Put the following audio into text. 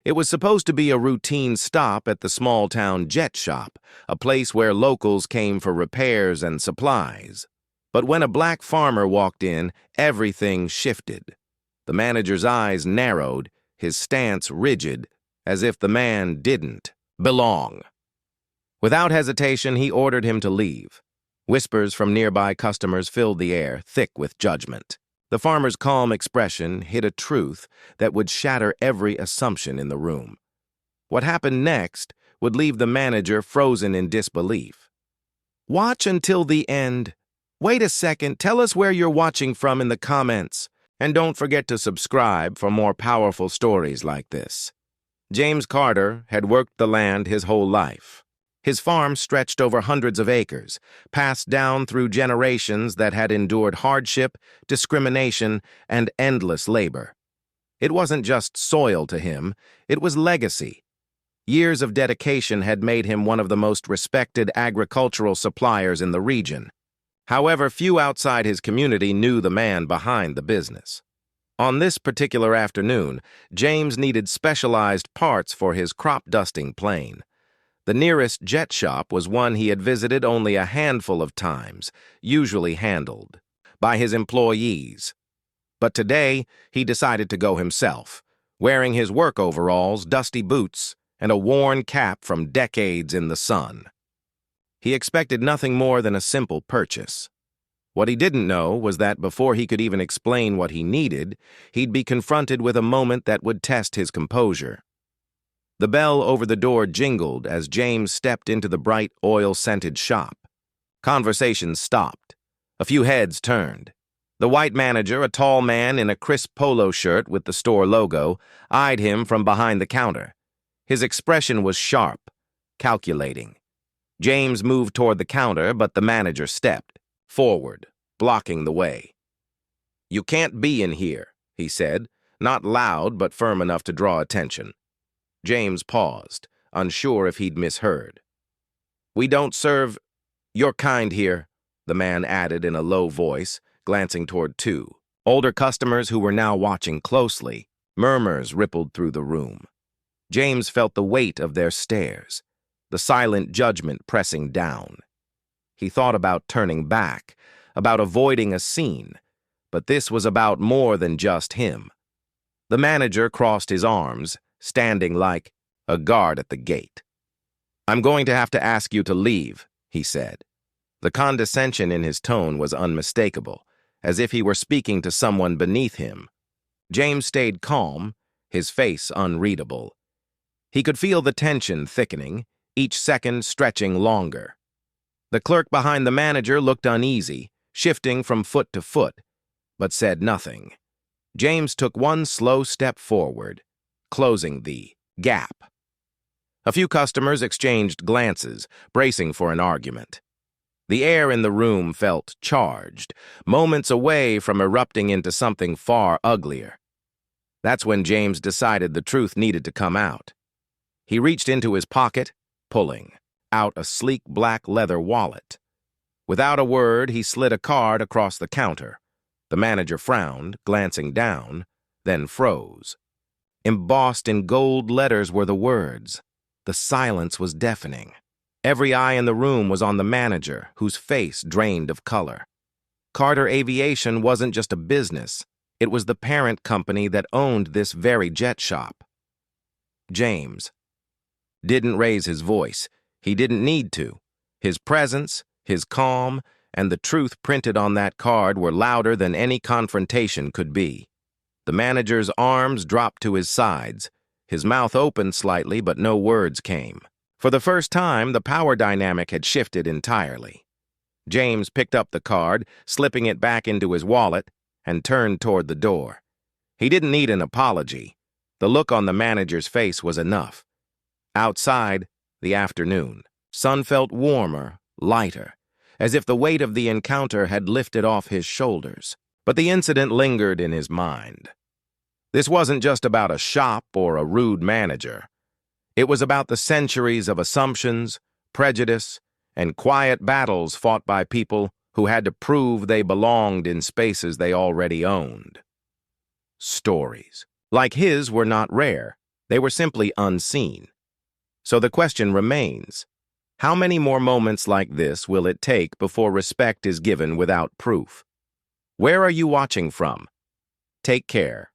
It was supposed to be a routine stop at the small-town jet shop, a place where locals came for repairs and supplies. But when a black farmer walked in, everything shifted. The manager's eyes narrowed, his stance rigid, as if the man didn't belong. Without hesitation, he ordered him to leave. Whispers from nearby customers filled the air, thick with judgment. The farmer's calm expression hid a truth that would shatter every assumption in the room. What happened next would leave the manager frozen in disbelief. Watch until the end. Wait a second, tell us where you're watching from in the comments. And don't forget to subscribe for more powerful stories like this. James Carter had worked the land his whole life. His farm stretched over hundreds of acres, passed down through generations that had endured hardship, discrimination, and endless labor. It wasn't just soil to him, it was legacy. Years of dedication had made him one of the most respected agricultural suppliers in the region. However, few outside his community knew the man behind the business. On this particular afternoon, James needed specialized parts for his crop-dusting plane. The nearest jet shop was one he had visited only a handful of times, usually handled by his employees. But today, he decided to go himself, wearing his work overalls, dusty boots, and a worn cap from decades in the sun. He expected nothing more than a simple purchase. What he didn't know was that before he could even explain what he needed, he'd be confronted with a moment that would test his composure. The bell over the door jingled as James stepped into the bright, oil-scented shop. Conversation stopped. A few heads turned. The white manager, a tall man in a crisp polo shirt with the store logo, eyed him from behind the counter. His expression was sharp, calculating. James moved toward the counter, but the manager stepped forward, blocking the way. "You can't be in here," he said, not loud but firm enough to draw attention. James paused, unsure if he'd misheard. "We don't serve your kind here," the man added in a low voice, glancing toward two older customers who were now watching closely. Murmurs rippled through the room. James felt the weight of their stares, the silent judgment pressing down. He thought about turning back, about avoiding a scene, but this was about more than just him. The manager crossed his arms, standing like a guard at the gate. "I'm going to have to ask you to leave," he said. The condescension in his tone was unmistakable, as if he were speaking to someone beneath him. James stayed calm, his face unreadable. He could feel the tension thickening, each second stretching longer. The clerk behind the manager looked uneasy, shifting from foot to foot, but said nothing. James took one slow step forward, closing the gap. A few customers exchanged glances, bracing for an argument. The air in the room felt charged, moments away from erupting into something far uglier. That's when James decided the truth needed to come out. He reached into his pocket, pulling out a sleek black leather wallet. Without a word, he slid a card across the counter. The manager frowned, glancing down, then froze. Embossed in gold letters were the words. The silence was deafening. Every eye in the room was on the manager, whose face drained of color. Carter Aviation wasn't just a business. It was the parent company that owned this very jet shop. James didn't raise his voice. He didn't need to. His presence, his calm, and the truth printed on that card were louder than any confrontation could be. The manager's arms dropped to his sides. His mouth opened slightly, but no words came. For the first time, the power dynamic had shifted entirely. James picked up the card, slipping it back into his wallet, and turned toward the door. He didn't need an apology. The look on the manager's face was enough. Outside, the afternoon sun felt warmer, lighter, as if the weight of the encounter had lifted off his shoulders. But the incident lingered in his mind. This wasn't just about a shop or a rude manager. It was about the centuries of assumptions, prejudice, and quiet battles fought by people who had to prove they belonged in spaces they already owned. Stories like his were not rare. They were simply unseen. So the question remains, how many more moments like this will it take before respect is given without proof? Where are you watching from? Take care.